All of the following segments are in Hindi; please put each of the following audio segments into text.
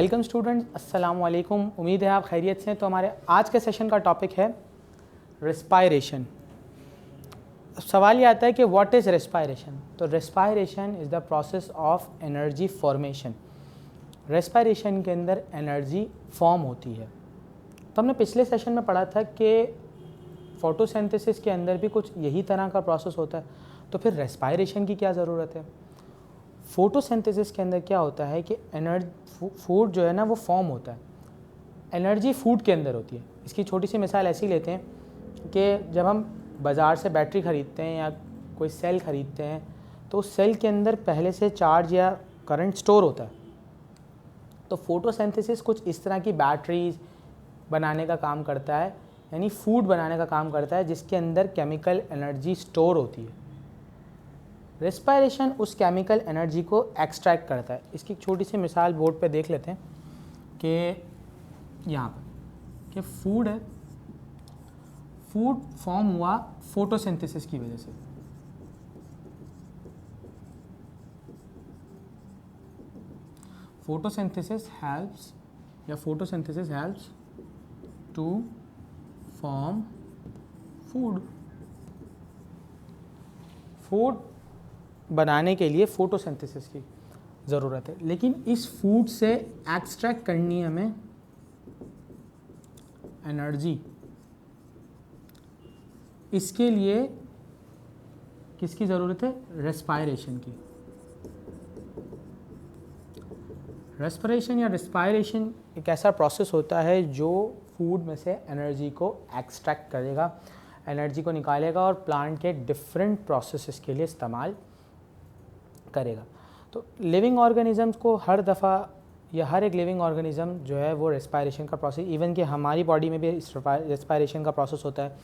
वेलकम स्टूडेंट्स, अस्सलाम वालेकुम। उम्मीद है आप खैरियत से हैं। तो हमारे आज के सेशन का टॉपिक है रेस्पायरेशन। सवाल ये आता है कि व्हाट इज़ रेस्पायरेशन। तो respiration is the process of energy formation. Respiration के अंदर एनर्जी फॉर्म होती है। तो हमने पिछले सेशन में पढ़ा था कि फोटोसिंथेसिस के अंदर भी कुछ यही तरह का प्रोसेस होता है, तो फिर रेस्पायरेशन की क्या ज़रूरत है। फोटोसिंथेसिस के अंदर क्या होता है कि फूड जो है ना वो फॉर्म होता है, एनर्जी फूड के अंदर होती है। इसकी छोटी सी मिसाल ऐसी लेते हैं कि जब हम बाज़ार से बैटरी ख़रीदते हैं या कोई सेल ख़रीदते हैं तो उस सेल के अंदर पहले से चार्ज या करंट स्टोर होता है। तो फोटोसिंथेसिस कुछ इस तरह की बैटरीज बनाने का काम करता है, यानी फूड बनाने का काम करता है जिसके अंदर केमिकल एनर्जी स्टोर होती है। रेस्पायरेशन उस केमिकल एनर्जी को एक्सट्रैक्ट करता है। इसकी छोटी सी मिसाल बोर्ड पे देख लेते हैं कि यहाँ पर कि फूड है, फूड फॉर्म हुआ फोटोसिंथेसिस की वजह से। Photosynthesis helps to form food बनाने के लिए फोटोसिंथेसिस की ज़रूरत है। लेकिन इस फूड से एक्सट्रैक्ट करनी है हमें एनर्जी। इसके लिए किसकी ज़रूरत है? रेस्पायरेशन की। रेस्पायरेशन एक ऐसा प्रोसेस होता है जो फूड में से एनर्जी को एक्सट्रैक्ट करेगा, एनर्जी को निकालेगा और प्लांट के डिफरेंट प्रोसेसेस के लिए इस्तेमाल करेगा। तो लिविंग ऑर्गेनिजम्स को हर दफ़ा या हर एक लिविंग ऑर्गेनिज़म जो है वो रेस्पायरेशन का प्रोसेस, इवन कि हमारी बॉडी में भी रेस्पायरेशन का प्रोसेस होता है,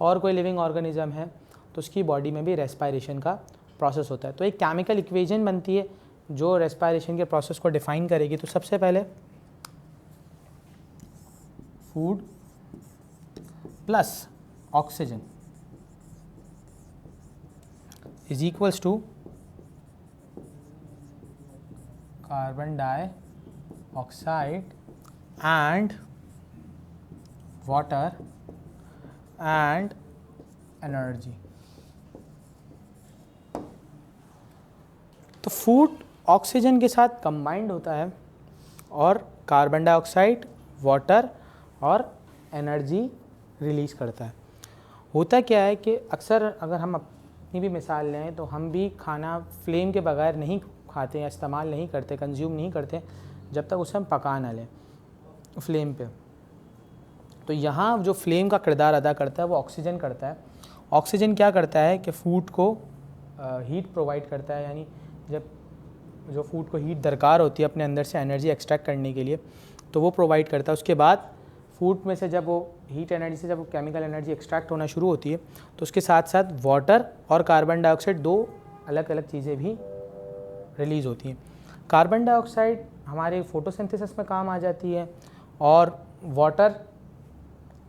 और कोई लिविंग ऑर्गेनिज़म है तो उसकी बॉडी में भी रेस्पायरेशन का प्रोसेस होता है। तो एक केमिकल इक्वेशन बनती है जो रेस्पायरेशन के प्रोसेस को डिफ़ाइन करेगी। तो सबसे पहले food plus oxygen is equals to carbon dioxide and water and energy. तो फूड ऑक्सीजन के साथ कंबाइंड होता है और कार्बन डाइऑक्साइड, वाटर और एनर्जी रिलीज़ करता है। होता क्या है कि अक्सर अगर हम अपनी भी मिसाल लें तो हम भी खाना फ्लेम के बगैर नहीं खाते या इस्तेमाल नहीं करते, कंज्यूम नहीं करते जब तक उसे हम पका ना लें फ्लेम पे। तो यहाँ जो फ्लेम का किरदार अदा करता है वो ऑक्सीजन करता है। ऑक्सीजन क्या करता है कि फ़ूड को हीट प्रोवाइड करता है, यानी जब जो फूड को हीट दरकार होती है अपने अंदर से एनर्जी एक्सट्रैक्ट करने के लिए तो वो प्रोवाइड करता है। उसके बाद फूड में से जब वो हीट एनर्जी से जब वो केमिकल एनर्जी एक्सट्रैक्ट होना शुरू होती है तो उसके साथ साथ वाटर और कार्बन डाइऑक्साइड, दो अलग अलग चीज़ें भी रिलीज़ होती हैं। कार्बन डाइऑक्साइड हमारे फोटोसिंथेसिस में काम आ जाती है और वाटर,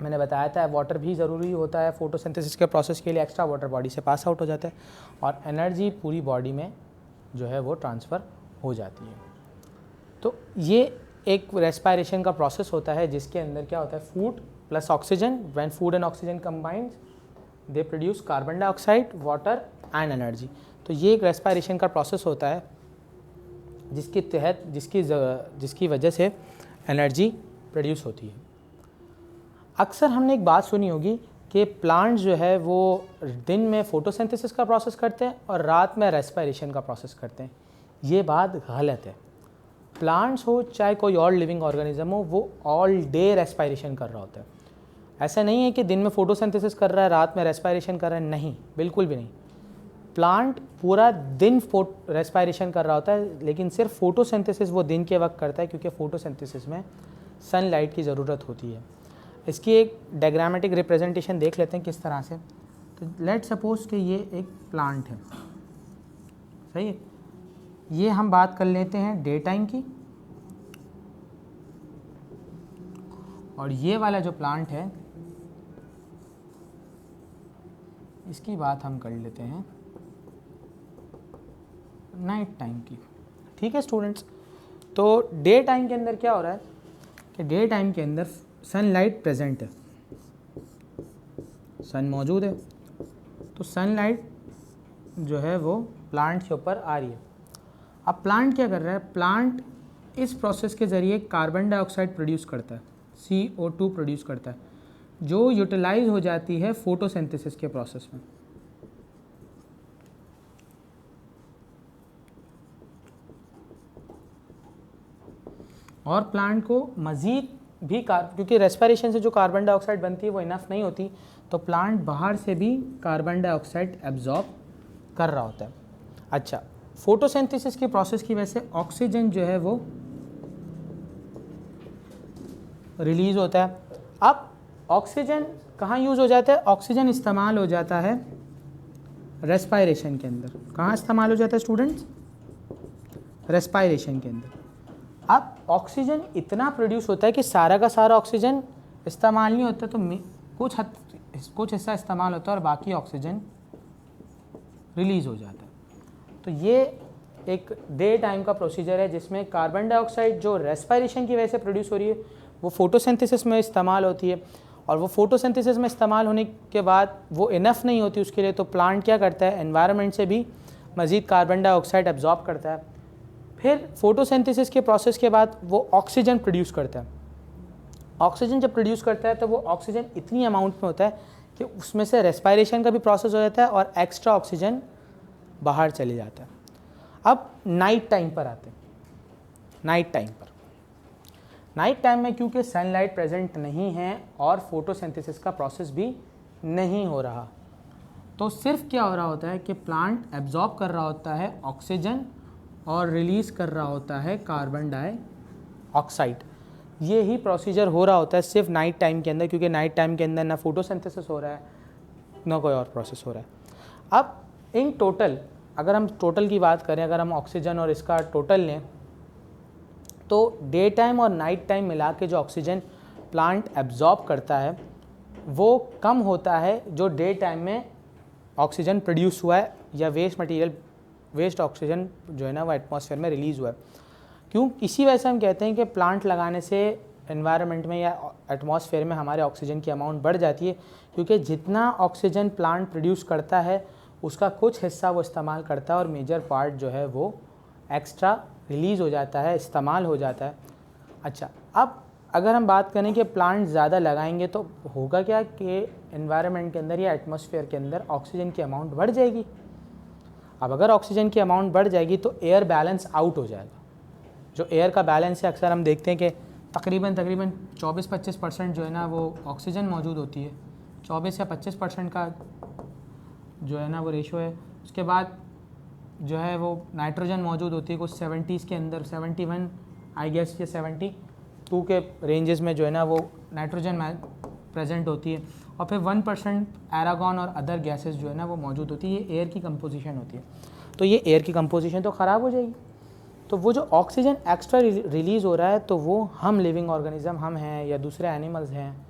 मैंने बताया था वाटर भी ज़रूरी होता है फोटोसिंथेसिस के प्रोसेस के लिए। एक्स्ट्रा वाटर बॉडी से पास आउट हो जाता है और एनर्जी पूरी बॉडी में जो है वो ट्रांसफ़र हो जाती है। तो ये एक रेस्पायरेशन का प्रोसेस होता है जिसके अंदर क्या होता है, food plus oxygen, when food and oxygen combined they produce carbon dioxide, water and energy. तो ये एक रेस्पायरेशन का प्रोसेस होता है जिसके तहत जिसकी वजह से एनर्जी प्रोड्यूस होती है। अक्सर हमने एक बात सुनी होगी कि प्लांट्स जो है वो दिन में फोटोसिंथेसिस का प्रोसेस करते हैं और रात में रेस्पायरेशन का प्रोसेस करते हैं। ये बात गलत है। प्लांट्स हो चाहे कोई और लिविंग ऑर्गेनिज्म हो, वो ऑल डे रेस्पायरेशन कर रहा होता है। ऐसा नहीं है कि दिन में फोटोसिंथेसिस कर रहा है रात में रेस्पायरेशन कर रहा है, नहीं, बिल्कुल भी नहीं। प्लांट पूरा दिन रेस्पायरेशन कर रहा होता है, लेकिन सिर्फ फोटोसिंथेसिस वो दिन के वक्त करता है क्योंकि फोटोसिंथेसिस में सनलाइट की ज़रूरत होती है। इसकी एक डायग्रामेटिक रिप्रेजेंटेशन देख लेते हैं किस तरह से। तो लेट सपोज कि ये एक प्लांट है, सही है। ये हम बात कर लेते हैं डे टाइम की, और ये वाला जो प्लांट है इसकी बात हम कर लेते हैं नाइट टाइम की। ठीक है स्टूडेंट्स, तो डे टाइम के अंदर क्या हो रहा है कि डे टाइम के अंदर सनलाइट प्रेजेंट है, सन मौजूद है, तो सनलाइट जो है वो प्लांट के ऊपर आ रही है। अब प्लांट क्या कर रहा है, प्लांट इस प्रोसेस के ज़रिए कार्बन डाइऑक्साइड प्रोड्यूस करता है, CO2 प्रोड्यूस करता है, जो यूटिलाइज हो जाती है फोटोसिंथेसिस के प्रोसेस में। और प्लांट को मज़ीद भी क्योंकि रेस्पिरेशन से जो कार्बन डाइऑक्साइड बनती है वो इनफ नहीं होती, तो प्लांट बाहर से भी कार्बन डाइऑक्साइड एब्जॉर्ब कर रहा होता है। अच्छा, फोटोसिंथेसिस के प्रोसेस की वजह से ऑक्सीजन जो है वो रिलीज़ होता है। अब ऑक्सीजन कहाँ यूज़ हो जाता है, ऑक्सीजन इस्तेमाल हो जाता है रेस्पिरेशन के अंदर। कहाँ इस्तेमाल हो जाता है स्टूडेंट्स, रेस्पिरेशन के अंदर। अब ऑक्सीजन इतना प्रोड्यूस होता है कि सारा का सारा ऑक्सीजन इस्तेमाल नहीं होता, तो कुछ हिस्सा इस्तेमाल होता है और बाकी ऑक्सीजन रिलीज़ हो जाता है। तो ये एक डे टाइम का प्रोसीजर है जिसमें कार्बन डाइऑक्साइड जो रेस्पिरेशन की वजह से प्रोड्यूस हो रही है वो फोटोसिंथेसिस में इस्तेमाल होती है, और वो फोटोसिंथेसिस में इस्तेमाल होने के बाद वो इनफ नहीं होती उसके लिए, तो प्लांट क्या करता है, एनवायरनमेंट से भी मज़ीद कार्बन डाइऑक्साइड एब्जॉर्ब करता है। फिर फोटोसिंथेसिस के प्रोसेस के बाद वो ऑक्सीजन प्रोड्यूस करता है। ऑक्सीजन जब प्रोड्यूस करता है तो वो ऑक्सीजन इतनी अमाउंट में होता है कि उसमें से रेस्पिरेशन का भी प्रोसेस हो जाता है और एक्स्ट्रा ऑक्सीजन बाहर चले जाता है। अब नाइट टाइम पर आते हैं। नाइट टाइम में क्योंकि सनलाइट प्रेजेंट नहीं है और फोटोसिंथेसिस का प्रोसेस भी नहीं हो रहा, तो सिर्फ क्या हो रहा होता है कि प्लांट एब्जॉर्ब कर रहा होता है ऑक्सीजन और रिलीज़ कर रहा होता है कार्बन डाइऑक्साइड। ये ही प्रोसीजर हो रहा होता है सिर्फ नाइट टाइम के अंदर, क्योंकि नाइट टाइम के अंदर ना फोटोसिंथेसिस हो रहा है ना कोई और प्रोसेस हो रहा है। अब इन टोटल अगर हम टोटल की बात करें, अगर हम ऑक्सीजन और इसका टोटल लें, तो डे टाइम और नाइट टाइम मिला के जो ऑक्सीजन प्लांट एब्जॉर्ब करता है वो कम होता है जो डे टाइम में ऑक्सीजन प्रोड्यूस हुआ है या वेस्ट ऑक्सीजन जो है ना वो एटमॉस्फेयर में रिलीज़ हुआ है। क्यों, इसी वजह से हम कहते हैं कि प्लांट लगाने से एनवायरनमेंट में या एटमॉस्फेयर में हमारे ऑक्सीजन की अमाउंट बढ़ जाती है, क्योंकि जितना ऑक्सीजन प्लांट प्रोड्यूस करता है उसका कुछ हिस्सा वो इस्तेमाल करता है और मेजर पार्ट जो है वो एक्स्ट्रा रिलीज़ हो जाता है, इस्तेमाल हो जाता है। अच्छा, अब अगर हम बात करें कि प्लांट ज़्यादा लगाएंगे तो होगा क्या कि एनवायरनमेंट के अंदर या एटमॉस्फेयर के अंदर ऑक्सीजन की अमाउंट बढ़ जाएगी। अब अगर ऑक्सीजन की अमाउंट बढ़ जाएगी तो एयर बैलेंस आउट हो जाएगा। जो एयर का बैलेंस है, अक्सर हम देखते हैं कि तकरीबन 24-25% जो है ना वो ऑक्सीजन मौजूद होती है, 24 या 25% का जो है ना वो रेशो है। उसके बाद जो है वो नाइट्रोजन मौजूद होती है कुछ 70s के अंदर, 71 आई गेस या 72 के रेंजेस में जो है ना वो नाइट्रोजन प्रेजेंट होती है, और फिर 1% एरागॉन और अदर गैसेस जो है ना वो मौजूद होती है। ये एयर की कंपोजिशन होती है। तो ये एयर की कंपोजिशन तो ख़राब हो जाएगी, तो वो जो ऑक्सीजन एक्स्ट्रा रिलीज़ हो रहा है तो वो हम लिविंग ऑर्गेनिज्म, हम हैं या दूसरे एनिमल्स हैं,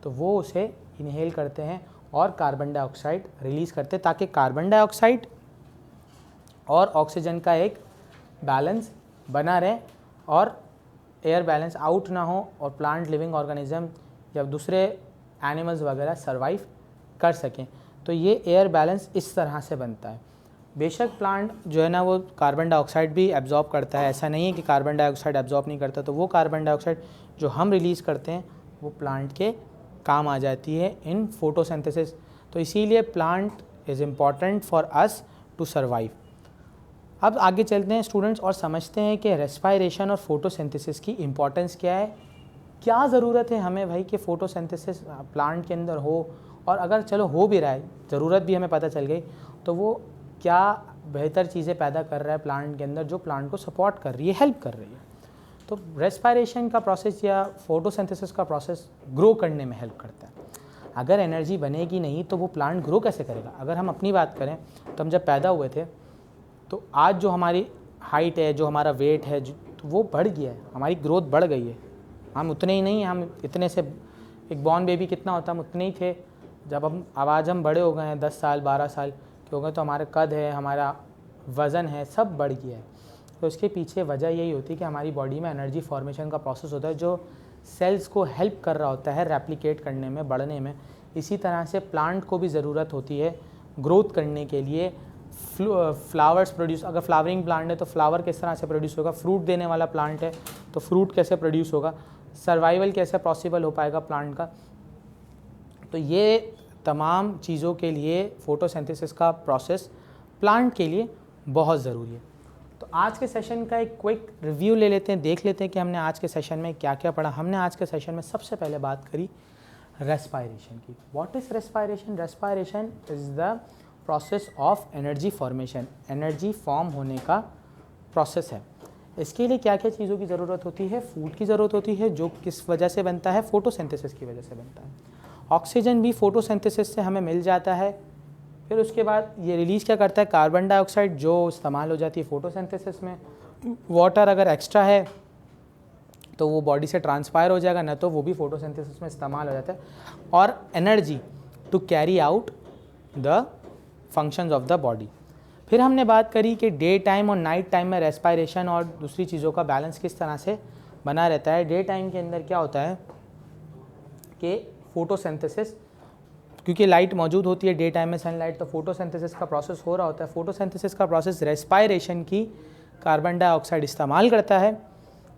तो वो उसे इनहेल करते हैं और कार्बन डाइऑक्साइड रिलीज़ करते हैं, ताकि कार्बन डाइऑक्साइड और ऑक्सीजन का एक बैलेंस बना रहे और एयर बैलेंस आउट ना हो और प्लांट लिविंग ऑर्गेनिज्म या दूसरे एनिमल्स वगैरह सर्वाइव कर सकें। तो ये एयर बैलेंस इस तरह से बनता है। बेशक प्लांट जो है ना वो कार्बन डाइऑक्साइड भी एब्जॉर्ब करता है, ऐसा नहीं है कि कार्बन डाइऑक्साइड एब्जॉर्ब नहीं करता, तो वो कार्बन डाइऑक्साइड जो हम रिलीज़ करते हैं वो प्लांट के काम आ जाती है इन फोटोसिंथेसिस। तो इसीलिए plant is important for us to survive. अब आगे चलते हैं स्टूडेंट्स और समझते हैं कि रेस्पिरेशन और फोटोसिंथेसिस की इम्पॉर्टेंस क्या है, क्या ज़रूरत है हमें भाई कि फ़ोटोसिंथेसिस प्लांट के अंदर हो, और अगर चलो हो भी रहा है, ज़रूरत भी हमें पता चल गई, तो वो क्या बेहतर चीज़ें पैदा कर रहा है प्लांट के अंदर जो प्लांट को सपोर्ट कर रही है, हेल्प कर रही है। तो रेस्पिरेशन का प्रोसेस या फोटोसिंथेसिस का प्रोसेस ग्रो करने में हेल्प करता है। अगर एनर्जी बनेगी नहीं तो वो प्लांट ग्रो कैसे करेगा। अगर हम अपनी बात करें तो हम जब पैदा हुए थे तो आज जो हमारी हाइट है, जो हमारा वेट है, तो वो बढ़ गया है, हमारी ग्रोथ बढ़ गई है। हम उतने ही नहीं, हम इतने से एक बॉर्न बेबी कितना होता है, हम उतने ही थे। जब आज हम बड़े हो गए हैं, 10 साल 12 साल के हो गए, तो हमारा कद है, हमारा वज़न है, सब बढ़ गया है। तो उसके पीछे वजह यही होती है कि हमारी बॉडी में एनर्जी फॉर्मेशन का प्रोसेस होता है जो सेल्स को हेल्प कर रहा होता है रेप्लिकेट करने में, बढ़ने में। इसी तरह से प्लांट को भी ज़रूरत होती है ग्रोथ करने के लिए। फ्लावर्स प्रोड्यूस, अगर फ्लावरिंग प्लांट है तो फ्लावर किस तरह से प्रोड्यूस होगा, फ्रूट देने वाला प्लांट है तो फ्रूट कैसे प्रोड्यूस होगा, सर्वाइवल कैसे पॉसिबल हो पाएगा प्लांट का। तो ये तमाम चीज़ों के लिए फोटोसिंथेसिस का प्रोसेस प्लांट के लिए बहुत ज़रूरी है। तो आज के सेशन का एक क्विक रिव्यू ले लेते हैं, देख लेते हैं कि हमने आज के सेशन में क्या क्या पढ़ा। हमने आज के सेशन में सबसे पहले बात करी रेस्पायरेशन की। What is respiration? Respiration is the process of energy formation, energy form होने का प्रोसेस है। इसके लिए क्या क्या चीज़ों की ज़रूरत होती है? फूड की ज़रूरत होती है जो किस वजह से बनता है? फोटोसिंथेसिस की वजह से बनता है। ऑक्सीजन भी फोटोसिंथेसिस से हमें मिल जाता है। फिर उसके बाद ये रिलीज़ क्या करता है? कार्बन डाइऑक्साइड जो इस्तेमाल हो जाती है फोटोसिंथेसिस में। वाटर अगर एक्स्ट्रा है तो वो बॉडी से ट्रांसपायर हो जाएगा, ना तो वो भी फोटोसिंथेसिस में इस्तेमाल हो जाता है। और energy to carry out the functions of the body. फिर हमने बात करी कि डे टाइम और नाइट टाइम में रेस्पायरेशन और दूसरी चीज़ों का बैलेंस किस तरह से बना रहता है। डे टाइम के अंदर क्या होता है कि फोटोसिंथेसिस, क्योंकि लाइट मौजूद होती है डे टाइम में, सनलाइट, तो फोटोसिंथेसिस का प्रोसेस हो रहा होता है। फोटोसिंथेसिस का प्रोसेस रेस्पायरेशन की कार्बन डाइऑक्साइड इस्तेमाल करता है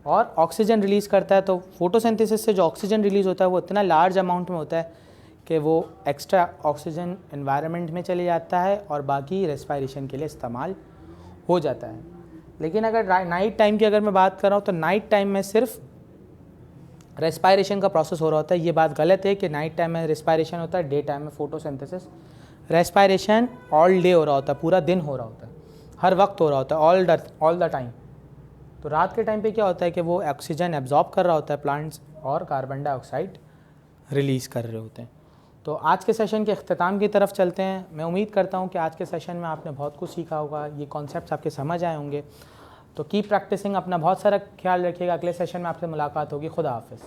और ऑक्सीजन रिलीज़ करता है। तो फोटोसिंथेसिस से जो ऑक्सीजन रिलीज़ होता है वो इतना लार्ज अमाउंट में होता है कि वो एक्स्ट्रा ऑक्सीजन एनवायरनमेंट में चले जाता है और बाकी रेस्पायरेशन के लिए इस्तेमाल हो जाता है। लेकिन अगर नाइट टाइम की अगर मैं बात कर रहा हूँ तो नाइट टाइम में सिर्फ रेस्पायरेशन का प्रोसेस हो रहा होता है। ये बात गलत है कि नाइट टाइम में रेस्पायरेशन होता है, डे टाइम में फोटोसिंथेसिस। रेस्पायरेशन ऑल डे हो रहा होता है, पूरा दिन हो रहा होता है, हर वक्त हो रहा होता है, ऑल द टाइम। तो रात के टाइम पे क्या होता है कि वो ऑक्सीजन एब्जॉर्ब कर रहा होता है प्लांट्स और कार्बन डाइऑक्साइड रिलीज़ कर रहे होते हैं। तो आज के सेशन के अख्ताम की तरफ चलते हैं। मैं उम्मीद करता हूँ कि आज के सेशन में आपने बहुत कुछ सीखा होगा, ये कॉन्सेप्ट्स आपके समझ आए होंगे। तो कीप प्रैक्टिसिंग, अपना बहुत सारा ख्याल रखिएगा। अगले सेशन में आपसे मुलाकात होगी। खुदा हाफिज़।